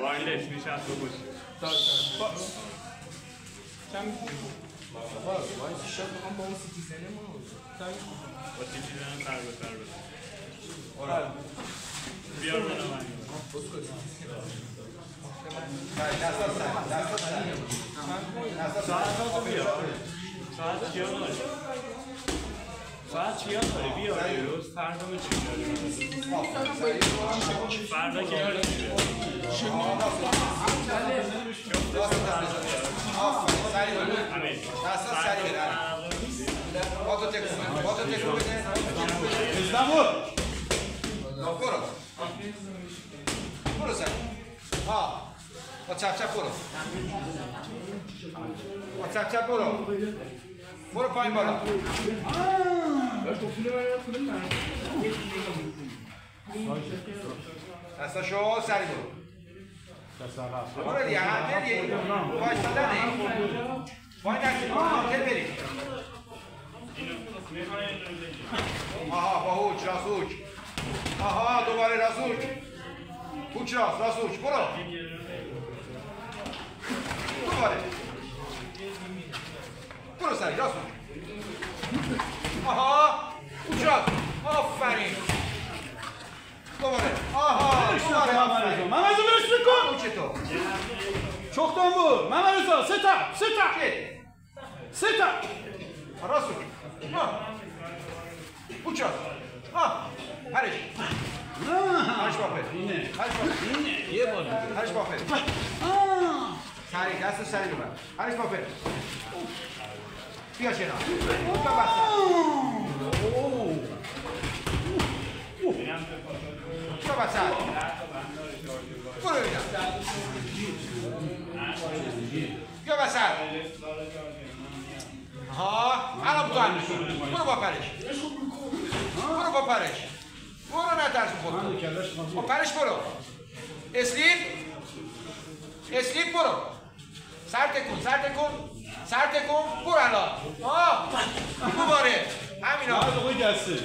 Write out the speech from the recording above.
وایلش میشه از تو باشی وای شب میخوام با اون سیتیزنه ما با سیتیزنه سر به سر بزن بیار منو من ساعت بیار ساعت چیا داری؟ ساعت چیا داری؟ بیار دیروز فردا می چی داری؟ فردا که یاری برو سر با چپ چپ برو با چپ چپ برو پایین بالا دستاشو سری برو دیگه هم دیگه بایستادنه وای نکنی هانتر بریم آها با هوچ راست هوچ آها دوباره راست هوچ هوچ راست هوچ برو دوباره برو سری راست هوچ آها هوچ راست آفرین دوباره آها دوباره آفرین محمد رضا برش بکن هوچ تو چختان بود محمد رضا سه تا راست هوچ هوچ راست هرش هرش باپه اینه یه بار هرش باپه سری دست سری ببر هرش باپه بیا شنا بیا بسته بیا بسته برو ببینم بیا بسته الان تو هم میشون برو با پرش برو نترس خود با پرش برو اسلیپ برو سر تکون برو الان دوباره همین آقای دسته